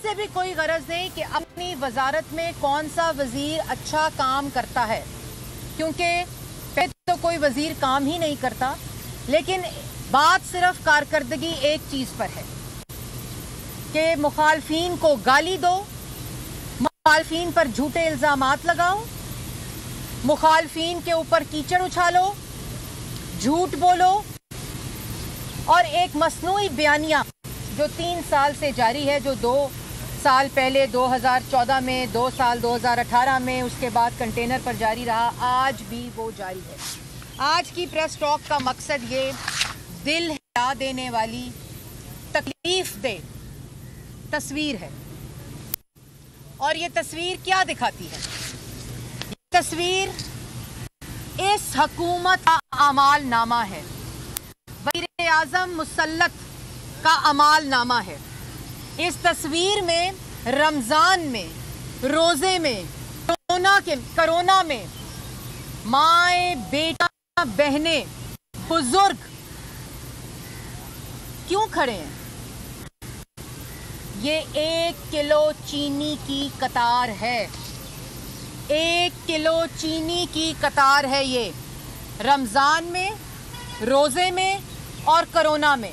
इससे भी कोई गरज नहीं कि अपनी वजारत में कौन सा वजीर अच्छा काम करता है, क्योंकि पहले तो कोई वजीर काम ही नहीं करता। लेकिन बात सिर्फ कारकर्दगी एक चीज पर है कि मुखालफीन को गाली दो, मुखालफीन पर झूठे इल्जामात लगाओ, मुखालफीन के ऊपर कीचड़ उछालो, झूठ बोलो और एक मसनूई बयानिया जो 3 साल से जारी है, जो 2 साल पहले 2014 में, 2 साल 2018 में, उसके बाद कंटेनर पर जारी रहा, आज भी वो जारी है। आज की प्रेस टॉक का मकसद ये दिल हिला देने वाली तकलीफ दे तस्वीर है। और ये तस्वीर क्या दिखाती है? ये तस्वीर इस हुकूमत का अमाल नामा है, वज़ीर आज़म मुसल्लत का अमाल नामा है। इस तस्वीर में रमज़ान में, रोज़े में, कोरोना में माएँ, बेटा, बहनें, बुजुर्ग क्यों खड़े हैं? ये 1 किलो चीनी की कतार है, 1 किलो चीनी की कतार है ये, रमज़ान में, रोज़े में और कोरोना में।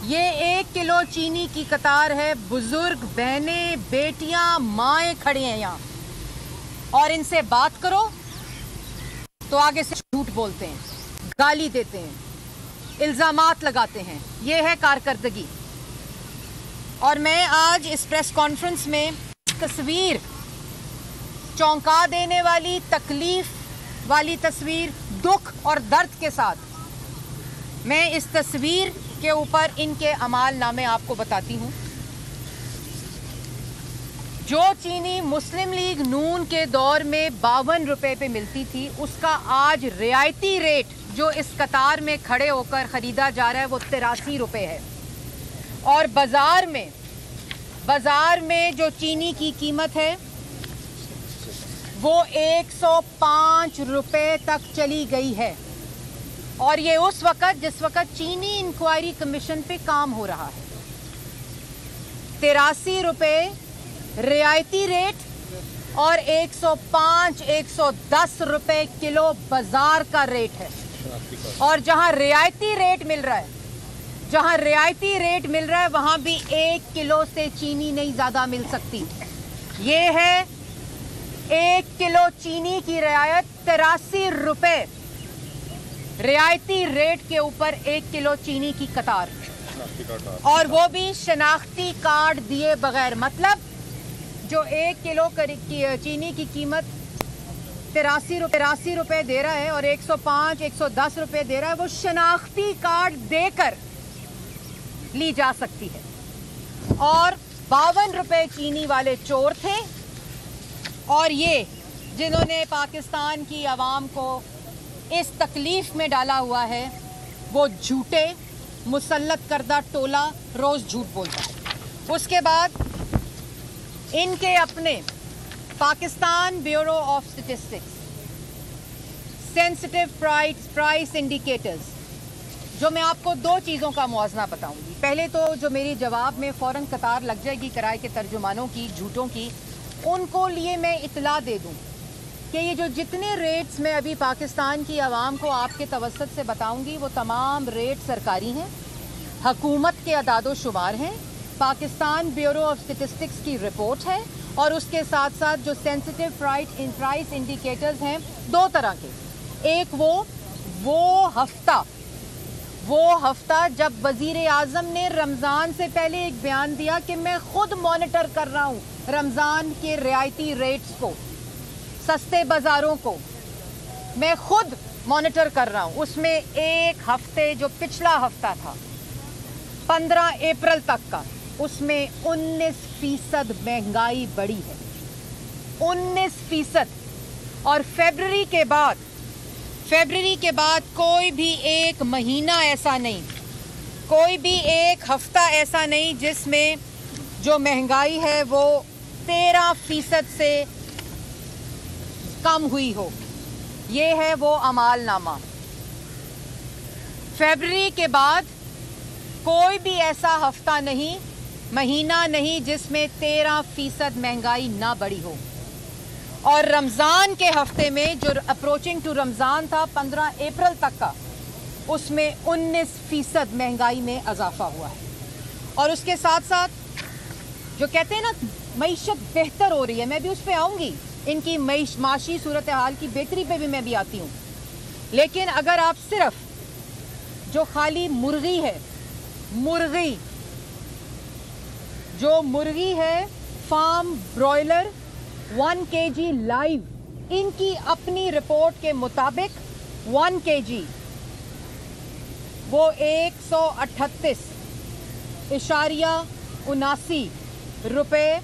ये 1 किलो चीनी की कतार है। बुजुर्ग, बहनें, बेटियां, माएँ खड़ी हैं यहाँ, और इनसे बात करो तो आगे से झूठ बोलते हैं, गाली देते हैं, इल्जामात लगाते हैं। ये है कारकर्दगी। और मैं आज इस प्रेस कॉन्फ्रेंस में तस्वीर, चौंका देने वाली, तकलीफ वाली तस्वीर, दुख और दर्द के साथ मैं इस तस्वीर के ऊपर इनके अमाल नामे आपको बताती हूँ। जो चीनी मुस्लिम लीग नून के दौर में 52 रुपए पे मिलती थी, उसका आज रियायती रेट जो इस कतार में खड़े होकर खरीदा जा रहा है वो 83 रुपए है। और बाजार में जो चीनी की कीमत है वो 105 रुपए तक चली गई है। और ये उस वक्त जिस वक्त चीनी इंक्वायरी कमीशन पे काम हो रहा है। 83 रुपए रियायती रेट और 105-110 रुपए किलो बाजार का रेट है। और जहां रियायती रेट मिल रहा है वहां भी 1 किलो से चीनी नहीं ज्यादा मिल सकती। ये है 1 किलो चीनी की रियायत, 83 रुपए रियायती रेट के ऊपर 1 किलो चीनी की कतार, और वो भी शनाख्ती कार्ड दिए बगैर। मतलब जो 1 किलो चीनी की कीमत 83 रुपए दे रहा है और 105-110 रुपए दे रहा है, वो शनाख्ती कार्ड देकर ली जा सकती है। और 52 रुपए चीनी वाले चोर थे, और ये जिन्होंने पाकिस्तान की आवाम को इस तकलीफ में डाला हुआ है, वो झूठे मुसल्लत करदा टोला रोज झूठ बोलता है। उसके बाद इनके अपने Pakistan bureau of statistics sensitive price indicators, जो मैं आपको 2 चीज़ों का मुआवजा बताऊंगी। पहले तो जो मेरी जवाब में फ़ौरन कतार लग जाएगी किराए के तर्जुमानों की, झूठों की, उनको लिए मैं इतला दे दूं कि ये जो जितने रेट्स मैं अभी पाकिस्तान की आवाम को आपके तवस्सुत से बताऊंगी वो तमाम रेट सरकारी हैं, हुकूमत के अदादो शुमार हैं, पाकिस्तान ब्यूरो ऑफ स्टैटिस्टिक्स की रिपोर्ट है, और उसके साथ साथ जो सेंसिटिव प्राइस इंडिकेटर्स हैं 2 तरह के। एक वो हफ्ता जब वज़ीर आज़म ने रमज़ान से पहले एक बयान दिया कि मैं खुद मॉनिटर कर रहा हूँ रमज़ान के रियायती रेट्स को, सस्ते बाज़ारों को मैं खुद मॉनिटर कर रहा हूँ। उसमें एक हफ्ते, जो पिछला हफ्ता था 15 अप्रैल तक का, उसमें 19% महंगाई बढ़ी है, 19%। और फरवरी के बाद कोई भी एक महीना ऐसा नहीं, कोई भी एक हफ्ता ऐसा नहीं जिसमें जो महंगाई है वो 13% से कम हुई हो। ये है वो अमालनामा। फरवरी के बाद कोई भी ऐसा हफ्ता नहीं महीना नहीं जिसमें 13% महंगाई ना बढ़ी हो। और रमज़ान के हफ्ते में जो अप्रोचिंग टू रमज़ान था 15 अप्रैल तक का, उसमें 19% महंगाई में इजाफा हुआ है। और उसके साथ साथ जो कहते हैं ना मईशत बेहतर हो रही है, मैं भी उस पर आऊँगी, इनकी माशी सूरत हाल की बेहतरी पे भी मैं भी आती हूँ। लेकिन अगर आप सिर्फ जो खाली मुर्गी है, जो मुर्गी है फार्म ब्रॉयलर 1 kg लाइव, इनकी अपनी रिपोर्ट के मुताबिक 1 kg वो 138.79 रुपये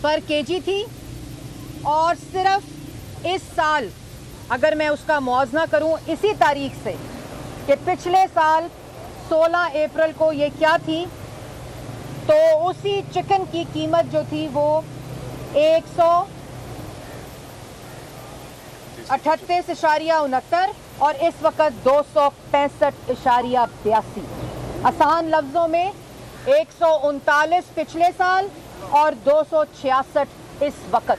पर केजी थी। और सिर्फ इस साल अगर मैं उसका मुआवजा करूं इसी तारीख से कि पिछले साल 16 अप्रैल को ये क्या थी, तो उसी चिकन की कीमत जो थी वो 138.69 और इस वक्त 265.82। आसान लफ्ज़ों में 139 पिछले साल और 266 इस वक्त।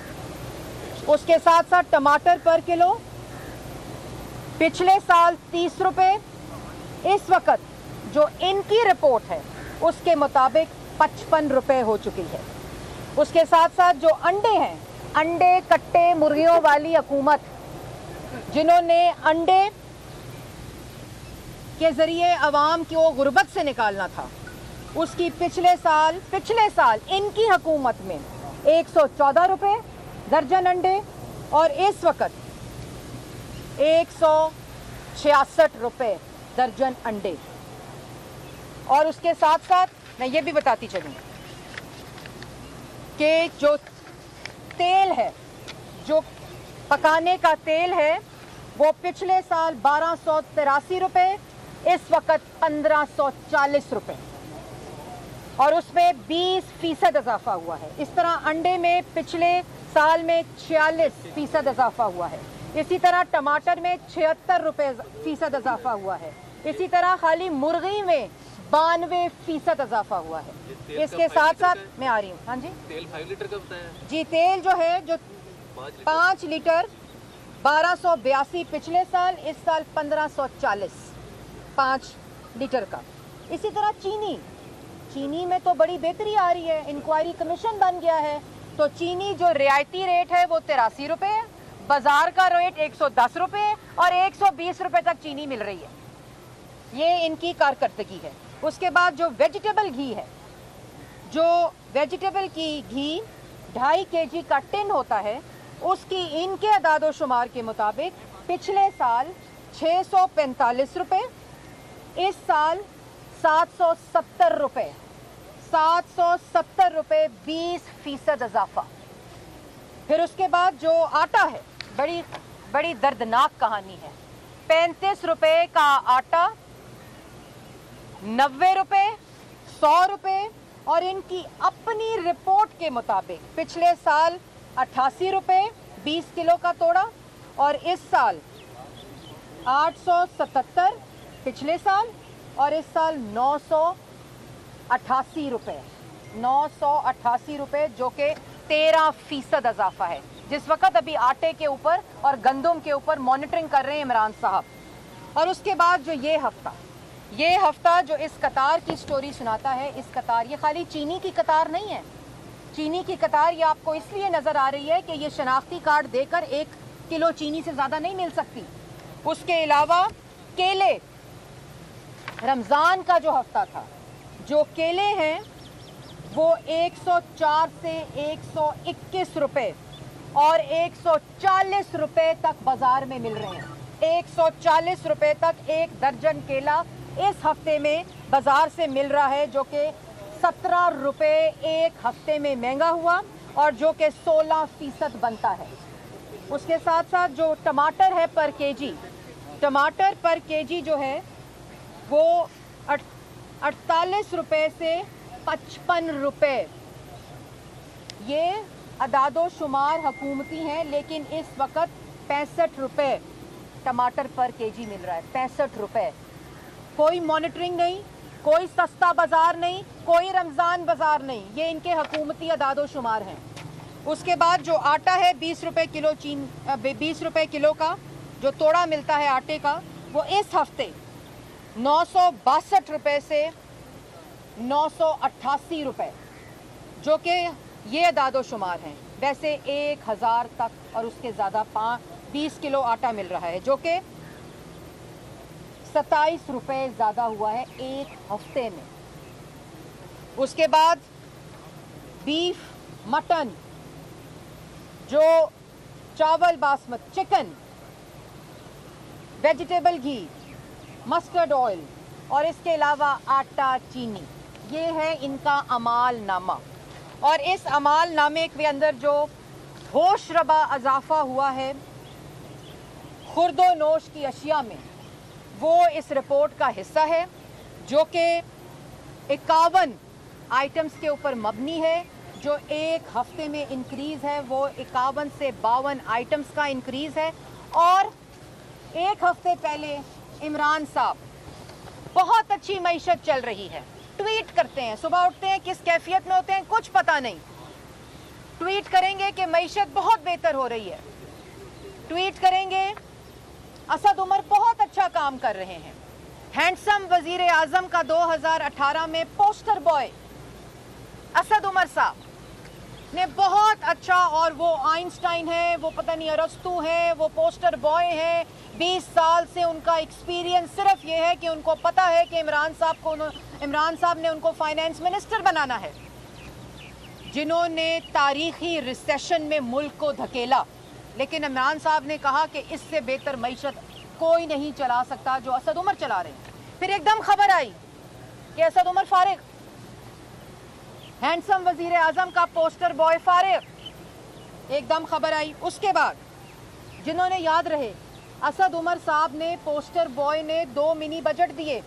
उसके साथ साथ टमाटर पर किलो पिछले साल 30 रुपये, इस वक्त जो इनकी रिपोर्ट है उसके मुताबिक 55 रुपये हो चुकी है। उसके साथ साथ जो अंडे हैं, अंडे कट्टे मुर्गियों वाली हुकूमत, जिन्होंने अंडे के जरिए अवाम को गुर्बत से निकालना था, उसकी पिछले साल इनकी हुकूमत में 114 रुपये दर्जन अंडे और इस वक्त 166 रुपये दर्जन अंडे। और उसके साथ साथ मैं ये भी बताती चलूँ कि जो तेल है, जो पकाने का तेल है, वो पिछले साल 1283 रुपये, इस वक्त 1540 रुपये और उसमें 20% इजाफा हुआ है। इस तरह अंडे में पिछले साल में 46% इजाफा हुआ है। इसी तरह टमाटर में 76% इजाफा हुआ है। इसी तरह खाली मुर्गी में 92% इजाफा हुआ है। इसके साथ साथ मैं आ रही हूँ। हाँ जी, तेल 5 लीटर का बताया जी। तेल जो है जो 5 लीटर 1282 पिछले साल, इस साल 1540 5 लीटर का। इसी तरह चीनी में तो बड़ी बेहतरी आ रही है, इंक्वायरी कमीशन बन गया है, तो चीनी जो रियायती रेट है वो 83 रुपये है, बाजार का रेट 110 रुपये और 120 रुपये तक चीनी मिल रही है। ये इनकी कारकर्दगी है। उसके बाद जो वेजिटेबल घी है, जो वेजिटेबल की घी 2.5 kg का टिन होता है, उसकी इनके अदादो शुमार के मुताबिक पिछले साल 645 रुपये, इस साल 770 रुपये, 770 रुपये, 20% इजाफा। फिर उसके बाद जो आटा है, बड़ी दर्दनाक कहानी है। 35 रुपये का आटा, 90 रुपये, 100 रुपये और इनकी अपनी रिपोर्ट के मुताबिक पिछले साल 88 रुपये 20 किलो का तोड़ा और इस साल 877 पिछले साल और इस साल 988 रुपये, 988 रुपये, जो कि 13% इजाफा है। जिस वक्त अभी आटे के ऊपर और गंदम के ऊपर मॉनिटरिंग कर रहे हैं इमरान साहब। और उसके बाद जो ये हफ्ता जो इस कतार की स्टोरी सुनाता है, इस कतार, ये खाली चीनी की कतार नहीं है। चीनी की कतार ये आपको इसलिए नज़र आ रही है कि ये शनाख्ती कार्ड देकर 1 किलो चीनी से ज़्यादा नहीं मिल सकती। उसके अलावा केले, रमज़ान का जो हफ्ता था, जो केले हैं वो 104 से 121 रुपये और 140 रुपये तक बाज़ार में मिल रहे हैं। 140 रुपये तक एक दर्जन केला इस हफ्ते में बाज़ार से मिल रहा है, जो कि 17 रुपये एक हफ्ते में महंगा हुआ और जो कि 16% बनता है। उसके साथ साथ जो टमाटर है पर केजी, टमाटर पर केजी जो है वो 48 रुपये से 55 रुपये। ये अदादो शुमार हुकूमती हैं, लेकिन इस वक्त 65 रुपये टमाटर पर केजी मिल रहा है। 65 रुपये। कोई मॉनिटरिंग नहीं, कोई सस्ता बाजार नहीं, कोई रमज़ान बाजार नहीं, ये इनके हुकूमती अदादोशुमार हैं। उसके बाद जो आटा है 20 रुपये किलो 20 रुपये किलो का जो तोड़ा मिलता है आटे का, वो इस हफ्ते 962 रुपये से 988 रुपये, जो कि ये अदादोशुमार हैं। वैसे 1000 तक और उसके ज़्यादा 20 किलो आटा मिल रहा है, जो कि 27 रुपये ज़्यादा हुआ है एक हफ्ते में। उसके बाद बीफ, मटन, जो चावल बासमती, चिकन, वेजिटेबल घी, मस्टर्ड ऑयल और इसके अलावा आटा, चीनी, ये है इनका अमाल नामा। और इस अमाल नामे के अंदर जो होश रबा इजाफा हुआ है खुर्दो नोश की अशिया में, वो इस रिपोर्ट का हिस्सा है, जो कि 51 आइटम्स के ऊपर मबनी है। जो एक हफ्ते में इंक्रीज़ है वो 51 से 52 आइटम्स का इंक्रीज़ है। और एक हफ्ते पहले इमरान साहब, बहुत अच्छी मईशत चल रही है, ट्वीट करते हैं, सुबह उठते हैं किस कैफियत में होते हैं कुछ पता नहीं, ट्वीट करेंगे कि मईशत बहुत बेहतर हो रही है, ट्वीट करेंगे असद उमर बहुत अच्छा काम कर रहे हैं। हैंडसम वजीर आजम का 2018 में पोस्टर बॉय असद उमर साहब ने बहुत अच्छा, और वो आइंस्टाइन है, वो पता नहीं अरस्तु है, वो पोस्टर बॉय है, 20 साल से उनका एक्सपीरियंस सिर्फ ये है कि उनको पता है कि इमरान साहब ने उनको फाइनेंस मिनिस्टर बनाना है, जिन्होंने तारीखी रिसेशन में मुल्क को धकेला। लेकिन इमरान साहब ने कहा कि इससे बेहतर मईशत कोई नहीं चला सकता जो असद उमर चला रहे हैं। फिर एकदम खबर आई कि असद उमर फारिग, हैंडसम वजीर आजम का पोस्टर बॉय फारिग, एकदम खबर आई। उसके बाद जिन्होंने याद रहे, असद उमर साहब ने पोस्टर बॉय ने 2 मिनी बजट दिए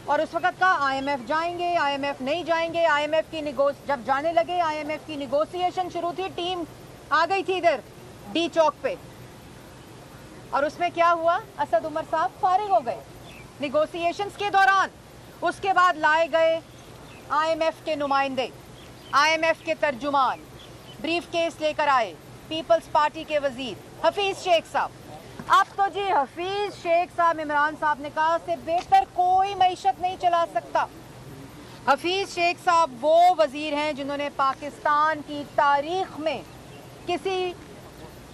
और उस वक्त का IMF जाएंगे, IMF नहीं जाएंगे, IMF की जब जाने लगे, IMF की निगोसिएशन शुरू थी, टीम आ गई थी इधर डी चौक पे, और उसमें क्या हुआ, असद उमर साहब फारिग हो गए निगोसिएशंस के दौरान। उसके बाद लाए गए IMF के नुमाइंदे, IMF के तर्जुमान, ब्रीफ केस लेकर आए पीपल्स पार्टी के वजीर हफीज शेख साहब। अब तो जी हफीज शेख साहब, इमरान साहब ने कहा से बेहतर कोई मईशत नहीं चला सकता। हफीज शेख साहब वो वजीर हैं जिन्होंने पाकिस्तान की तारीख में किसी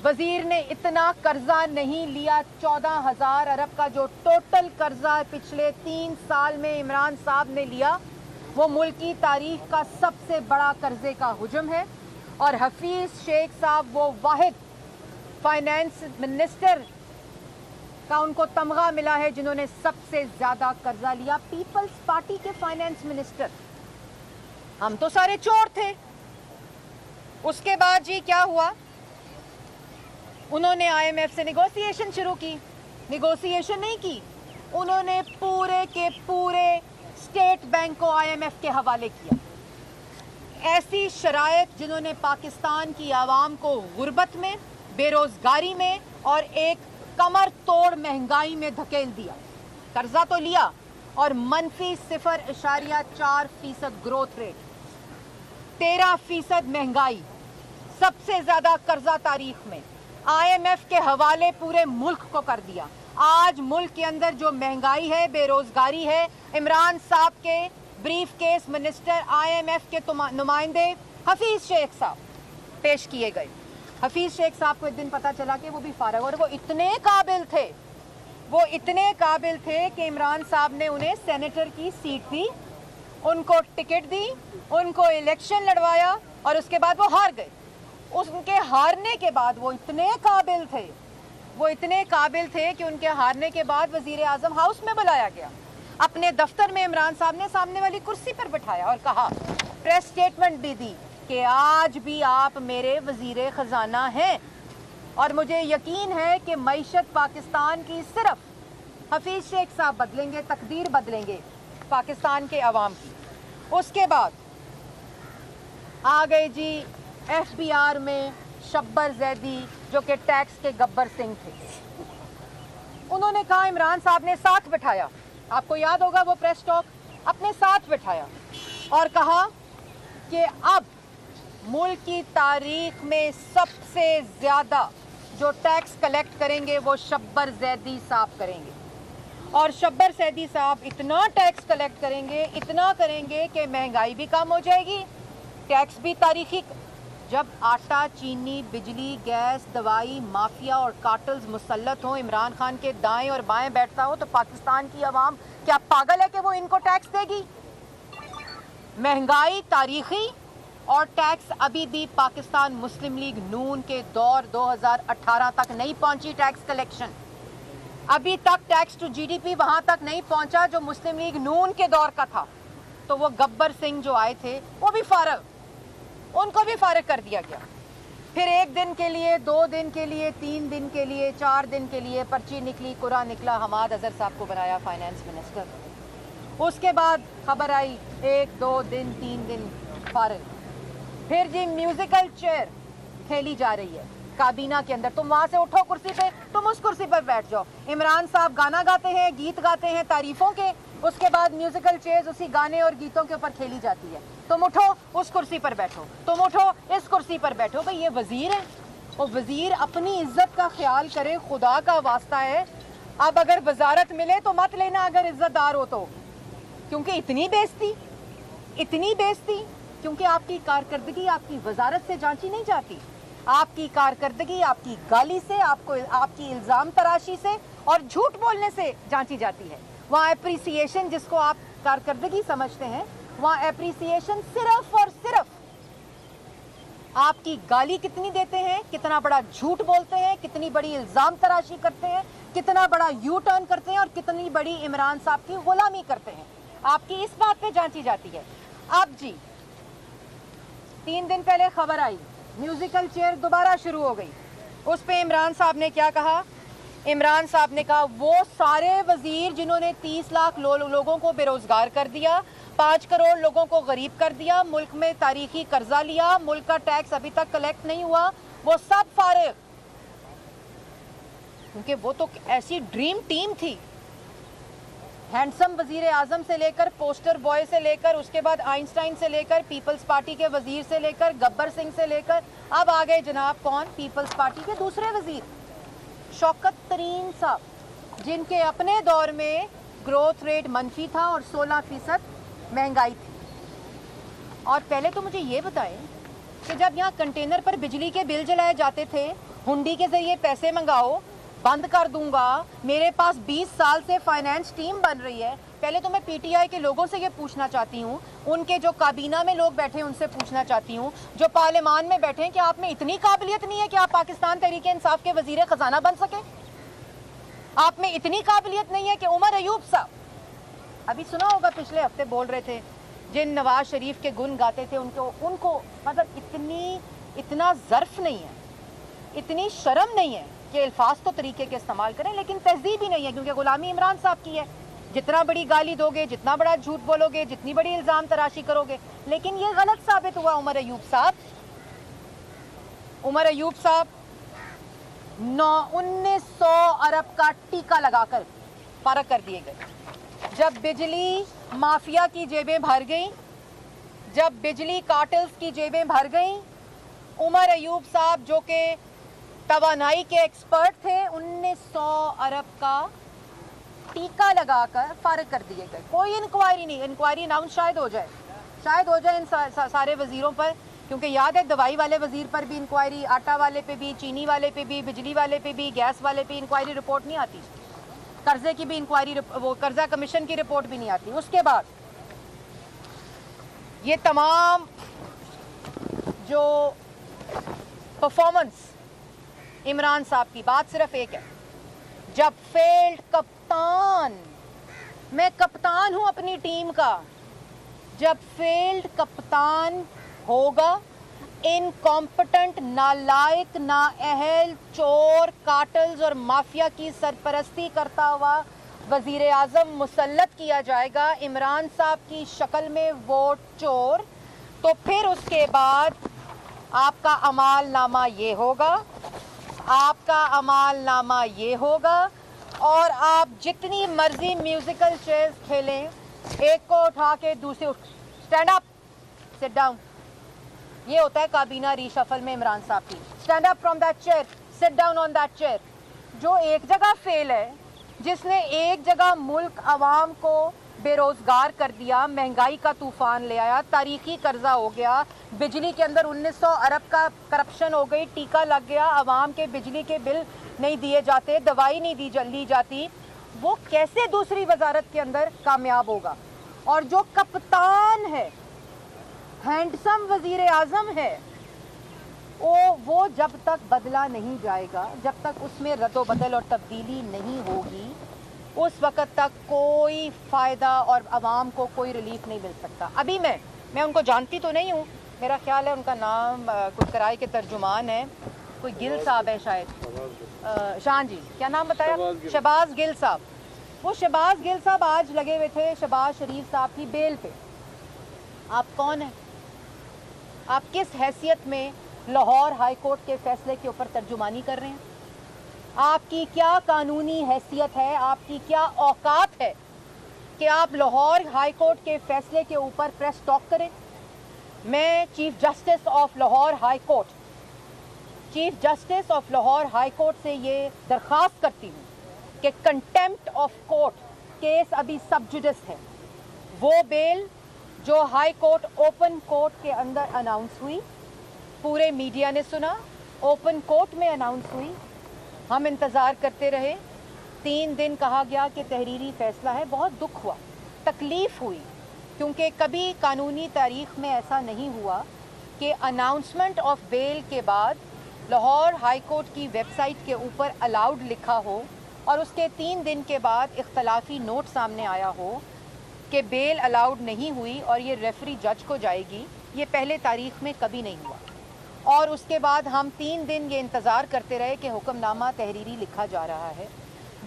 वजीर ने इतना कर्जा नहीं लिया। 14,000 अरब का जो टोटल कर्जा पिछले 3 साल में इमरान साहब ने लिया, वो मुल्क की तारीख का सबसे बड़ा कर्जे का हुजम है। और हफीज शेख साहब वो वाहिद फाइनेंस मिनिस्टर का उनको तमगा मिला है जिन्होंने सबसे ज्यादा कर्जा लिया, पीपल्स पार्टी के फाइनेंस मिनिस्टर। हम तो सारे चोर थे। उसके बाद जी क्या हुआ, उन्होंने IMF से निगोसिएशन शुरू की। निगोसिएशन नहीं की, उन्होंने पूरे के पूरे स्टेट बैंक को IMF के हवाले किया। ऐसी शराइत जिन्होंने पाकिस्तान की आवाम को गुर्बत में, बेरोजगारी में और एक कमर तोड़ महंगाई में धकेल दिया। कर्जा तो लिया और मनफी 0.4% ग्रोथ रेट, 13% महंगाई, सबसे ज्यादा कर्जा तारीख में, IMF के हवाले पूरे मुल्क को कर दिया। आज मुल्क के अंदर जो महंगाई है, बेरोजगारी है, इमरान साहब के ब्रीफ केस मिनिस्टर IMF के नुमाइंदे हफीज शेख साहब पेश किए गए। हफीज शेख साहब को एक दिन पता चला कि वो भी फारग, और वो इतने काबिल थे कि इमरान साहब ने उन्हें सेनेटर की सीट दी, उनको टिकट दी, उनको इलेक्शन लड़वाया और उसके बाद वो हार गए। उनके हारने के बाद वो इतने काबिल थे कि उनके हारने के बाद वजीर आजम हाउस में बुलाया गया। अपने दफ्तर में इमरान साहब ने सामने वाली कुर्सी पर बिठाया और कहा, प्रेस स्टेटमेंट भी दी कि आज भी आप मेरे वजीर खजाना हैं और मुझे यकीन है कि मईशत पाकिस्तान की सिर्फ हफीज शेख साहब बदलेंगे, तकदीर बदलेंगे पाकिस्तान के अवाम की। उसके बाद आ गए जी FBR में शब्बर जैदी, जो कि टैक्स के गब्बर सिंह थे। उन्होंने कहा, इमरान साहब ने साथ बिठाया आपको याद होगा वो प्रेस टॉक, अपने साथ बिठाया और कहा कि अब मुल्क की तारीख में सबसे ज़्यादा जो टैक्स कलेक्ट करेंगे वो शब्बर जैदी साहब करेंगे। और शब्बर जैदी साहब इतना टैक्स कलेक्ट करेंगे, इतना करेंगे कि महंगाई भी कम हो जाएगी, टैक्स भी तारीखी। जब आटा, चीनी, बिजली, गैस, दवाई, माफिया और कार्टल्स मुसल्लत हों, इमरान खान के दाएं और बाएं बैठता हो, तो पाकिस्तान की आवाम क्या पागल है कि वो इनको टैक्स देगी? महंगाई तारीखी और टैक्स अभी भी पाकिस्तान मुस्लिम लीग नून के दौर 2018 तक नहीं पहुंची। टैक्स कलेक्शन अभी तक टैक्स टू जीडीपी वहां तक नहीं पहुंचा जो मुस्लिम लीग नून के दौर का था। तो वो गब्बर सिंह जो आए थे वो भी फारग, उनको भी फारिग कर दिया गया। फिर 1 दिन के लिए, 2 दिन के लिए, 3 दिन के लिए, 4 दिन के लिए पर्ची निकली, कुरा निकला, हमाद अजहर साहब को बनाया फाइनेंस मिनिस्टर। उसके बाद खबर आई 1, 2 दिन, 3 दिन फारिग। फिर जी म्यूजिकल चेयर खेली जा रही है काबीना के अंदर, तुम वहां से उठो कुर्सी पे, तुम उस कुर्सी पर बैठ जाओ। इमरान साहब गाना गाते हैं, गीत गाते हैं तारीफों के, उसके बाद म्यूजिकल चेयर्स उसी गाने और गीतों के ऊपर खेली जाती है। तुम उठो उस कुर्सी पर बैठो, तुम उठो इस कुर्सी पर बैठो। भाई ये वजीर है, वो वजीर अपनी इज्जत का ख्याल करे, खुदा का वास्ता है। अब अगर वजारत मिले तो मत लेना अगर इज्जतदार हो तो, क्योंकि इतनी बेइज्जती, इतनी बेइज्जती, क्योंकि आपकी कारकर्दगी आपकी वजारत से जांची नहीं जाती। आपकी कारकर्दगी आपकी गाली से, आपको आपकी इल्ज़ाम तराशी से और झूठ बोलने से जांची जाती है। वहाँ एप्रिसिएशन जिसको आप कारकर्दगी समझते हैं, वहाँ एप्रिसिएशन सिर्फ और सिर्फ आपकी गाली कितनी देते हैं, कितना बड़ा झूठ बोलते हैं, कितनी बड़ी इल्ज़ाम तराशी करते हैं, कितना बड़ा यू टर्न करते हैं और कितनी बड़ी इमरान साहब की गुलामी करते हैं, आपकी इस बात पे जांची जाती है। अब जी 3 दिन पहले खबर आई म्यूजिकल चेयर दोबारा शुरू हो गई। उस पे इमरान साहब ने क्या कहा? इमरान साहब ने कहा वो सारे वजीर जिन्होंने 30 लाख लोगों को बेरोजगार कर दिया, 5 करोड़ लोगों को गरीब कर दिया, मुल्क में तारीखी कर्जा लिया, मुल्क का टैक्स अभी तक कलेक्ट नहीं हुआ, वो सब फारिग। क्योंकि वो तो ऐसी ड्रीम टीम थी, हैंडसम वजीर आजम से लेकर, पोस्टर बॉय से लेकर, उसके बाद आइंस्टाइन से लेकर, पीपल्स पार्टी के वजीर से लेकर, गब्बर सिंह से लेकर, अब आ गए जनाब कौन? पीपल्स पार्टी के दूसरे वजीर शौकत तरीन साहब, जिनके अपने दौर में ग्रोथ रेट मनफी था और 16% महंगाई थी। और पहले तो मुझे ये बताएं कि जब यहाँ कंटेनर पर बिजली के बिल जलाए जाते थे, हुंडी के जरिए पैसे मंगाओ, बंद कर दूंगा, मेरे पास 20 साल से फाइनेंस टीम बन रही है। पहले तो मैं पीटीआई के लोगों से ये पूछना चाहती हूँ, उनके जो काबीना में लोग बैठे हैं उनसे पूछना चाहती हूँ, जो पार्लियामान में बैठे हैं, कि आप में इतनी काबिलियत नहीं है कि आप पाकिस्तान तहरीक इंसाफ के वजीर खजाना बन सके? आप में इतनी काबिलियत नहीं है कि उमर अयूब साहब, अभी सुना होगा पिछले हफ्ते बोल रहे थे, जिन नवाज शरीफ के गुण गाते थे, उनको मतलब इतना ज़र्फ नहीं है, इतनी शर्म नहीं है कि अल्फाज तो तरीके के इस्तेमाल करें, लेकिन तहजीब ही नहीं है, क्योंकि गुलामी इमरान साहब की है। जितना बड़ी गाली दोगे, जितना बड़ा झूठ बोलोगे, जितनी बड़ी इल्ज़ाम तराशी करोगे, लेकिन ये गलत साबित हुआ। उमर अयूब साहब 1900 अरब का टीका लगाकर फारग कर दिए गए। जब बिजली माफिया की जेबें भर गई, जब बिजली कार्टल्स की जेबें भर गई, उमर अयूब साहब जो कि तवानाई के एक्सपर्ट थे, 1900 अरब का टीका लगाकर फारिग कर दिए गए। कोई इंक्वायरी नहीं, इंक्वायरी अनाउंस शायद हो जाए इन सारे वजीरों पर, क्योंकि याद है दवाई वाले वजीर पर भी इंक्वायरी, आटा वाले पे भी, चीनी वाले पे भी, बिजली वाले पे भी, गैस वाले पे इंक्वायरी रिपोर्ट नहीं आती, कर्जे की भी इंक्वायरी, वो कर्जा कमीशन की रिपोर्ट भी नहीं आती। उसके बाद ये तमाम जो परफॉर्मेंस इमरान साहब की, बात सिर्फ एक है, जब फेल्ड कप्तान, मैं कप्तान हूं अपनी टीम का, जब फेल्ड कप्तान होगा, इनकॉम्पिटेंट, नालायक, नाअहल, चोर, कार्टल्स और माफिया की सरपरस्ती करता हुआ वजीर आजम मुसल्लत किया जाएगा इमरान साहब की शक्ल में, वो चोर, तो फिर उसके बाद आपका अमाल नामा ये होगा, आपका अमाल नामा ये होगा, और आप जितनी मर्जी म्यूजिकल चेयर्स खेलें, एक को उठा के दूसरे स्टैंड अप, सिट डाउन। ये होता है काबीना रीशफल में इमरान साहब की। Stand up from that chair, sit down on that chair. जो एक जगह फेल है, जिसने एक जगह मुल्क अवाम को बेरोजगार कर दिया, महंगाई का तूफान ले आया, तारीखी कर्जा हो गया, बिजली के अंदर 1900 अरब का करप्शन हो गई, टीका लग गया, अवाम के बिजली के बिल नहीं दिए जाते, दवाई नहीं ली जाती, वो कैसे दूसरी वजारत के अंदर कामयाब होगा? और जो कप्तान है, हैंडसम वजीर आजम है, वो जब तक बदला नहीं जाएगा, जब तक उसमें रद्दोबदल और तब्दीली नहीं होगी, उस वक़्त तक कोई फ़ायदा और आवाम को कोई रिलीफ नहीं मिल सकता। अभी मैं उनको जानती तो नहीं हूँ, मेरा ख्याल है उनका नाम कुछ कराई के तर्जुमान है, कोई गिल साहब है शायद, शान जी, क्या नाम बताया? शहबाज गिल साहब। वो शहबाज गिल साहब आज लगे हुए थे शहबाज शरीफ साहब की बेल पे। आप कौन हैं? आप किस हैसियत में लाहौर हाई कोर्ट के फैसले के ऊपर तर्जुमानी कर रहे हैं? आपकी क्या कानूनी हैसियत है, आपकी क्या औकात है कि आप लाहौर हाई कोर्ट के फैसले के ऊपर प्रेस टॉक करें? मैं chief justice of Lahore high court, chief justice of Lahore high court से ये दरख्वास्त करती हूँ कि कंटेम्प्ट ऑफ कोर्ट केस अभी सब जुडिस है। वो बेल जो हाई कोर्ट ओपन कोर्ट के अंदर अनाउंस हुई, पूरे मीडिया ने सुना, ओपन कोर्ट में अनाउंस हुई, हम इंतज़ार करते रहे। 3 दिन कहा गया कि तहरीरी फ़ैसला है। बहुत दुख हुआ, तकलीफ़ हुई, क्योंकि कभी कानूनी तारीख़ में ऐसा नहीं हुआ कि अनाउंसमेंट ऑफ बेल के बाद लाहौर हाई कोर्ट की वेबसाइट के ऊपर अलाउड लिखा हो और उसके 3 दिन के बाद इख्तलाफी नोट सामने आया हो कि बेल अलाउड नहीं हुई और ये रेफरी जज को जाएगी। ये पहले तारीख़ में कभी नहीं हुआ। और उसके बाद हम 3 दिन ये इंतज़ार करते रहे कि हुक्मनामा तहरीरी लिखा जा रहा है।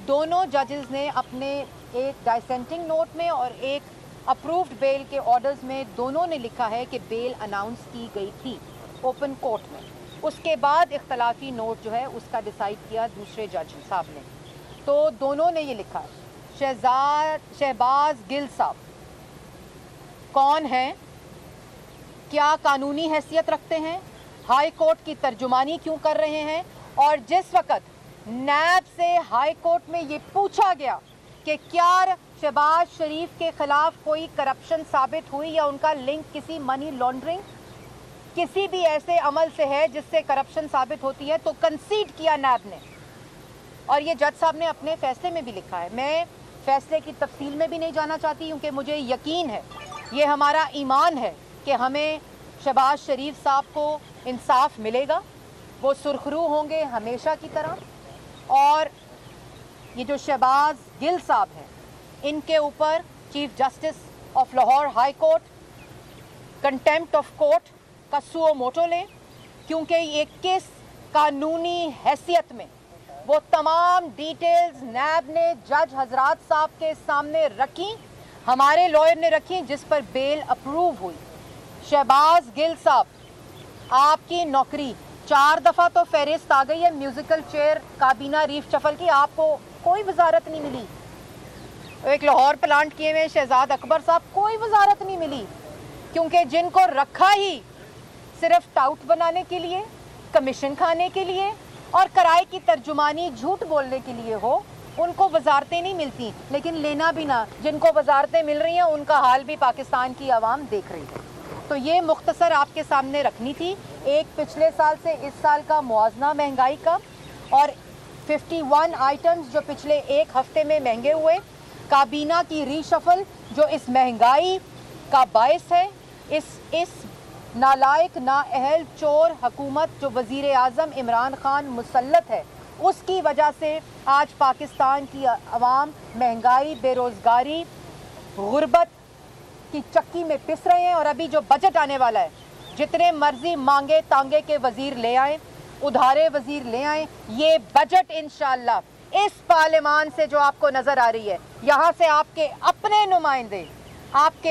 दोनों जजेस ने अपने एक डाइसेंटिंग नोट में और एक अप्रूव्ड बेल के ऑर्डर्स में दोनों ने लिखा है कि बेल अनाउंस की गई थी ओपन कोर्ट में। उसके बाद इख्तलाफी नोट जो है उसका डिसाइड किया दूसरे जज साहब ने। तो दोनों ने ये लिखा है। शहबाज गिल साहब कौन हैं, क्या कानूनी हैसियत रखते हैं, हाई कोर्ट की तर्जुमानी क्यों कर रहे हैं? और जिस वक़्त नैब से हाई कोर्ट में ये पूछा गया कि क्या शहबाज शरीफ के ख़िलाफ़ कोई करप्शन साबित हुई या उनका लिंक किसी मनी लॉन्ड्रिंग, किसी भी ऐसे अमल से है जिससे करप्शन साबित होती है, तो कंसीड किया नैब ने। और ये जज साहब ने अपने फ़ैसले में भी लिखा है। मैं फ़ैसले की तफसील में भी नहीं जाना चाहती, क्योंकि मुझे यकीन है, ये हमारा ईमान है कि हमें शहबाज शरीफ साहब को इंसाफ मिलेगा, वो सुरखरू होंगे हमेशा की तरह। और ये जो शहबाज गिल साहब हैं, इनके ऊपर chief justice of Lahore high court contempt of court का सुओ मोटो लें, क्योंकि ये किस कानूनी हैसियत में वो तमाम डिटेल्स नैब ने जज हजरात साहब के सामने रखी, हमारे लॉयर ने रखी, जिस पर बेल अप्रूव हुई। शहबाज गिल साहब, आपकी नौकरी 4 दफ़ा तो फहरिस्त आ गई है म्यूज़िकल चेयर काबीना रीफ शफल की, आपको कोई वजारत नहीं मिली। एक लाहौर प्लांट किए हुए शहजाद अकबर साहब, कोई वजारत नहीं मिली, क्योंकि जिनको रखा ही सिर्फ टाउट बनाने के लिए, कमीशन खाने के लिए और किराए की तर्जुमानी झूठ बोलने के लिए हो, उनको वजारतें नहीं मिलती। लेकिन लेना भी ना, जिनको वजारतें मिल रही हैं उनका हाल भी पाकिस्तान की आवाम देख रही है। तो ये मुख्तसर आपके सामने रखनी थी। एक पिछले साल से इस साल का मुआवजा महंगाई का, और 51 आइटम्स जो पिछले 1 हफ्ते में महंगे हुए, काबीना की रीशफल जो इस महंगाई का बायस है, इस नालायक नाअहल चोर हुकूमत जो वज़ीर आज़म इमरान खान मुसल्लत है, उसकी वजह से आज पाकिस्तान की अवाम महंगाई, बेरोज़गारी, गुर्बत की चक्की में पिस रहे हैं। और अभी जो बजट आने वाला है, जितने मर्जी मांगे तांगे के वज़ीर ले आए, उधारे वज़ीर ले आए, ये बजट इंशाअल्लाह इस पार्लियामान से जो आपको नज़र आ रही है, यहाँ से आपके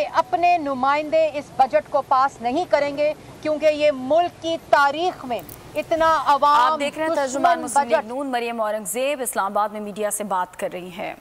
अपने नुमाइंदे इस बजट को पास नहीं करेंगे, क्योंकि ये मुल्क की तारीख में इतना अवाम आप देख रहे हैं तर्जुमान मुस्लिम लीग बजट। नून। मरियम औरंगजेब इस्लामाबाद में मीडिया से बात कर रही हैं।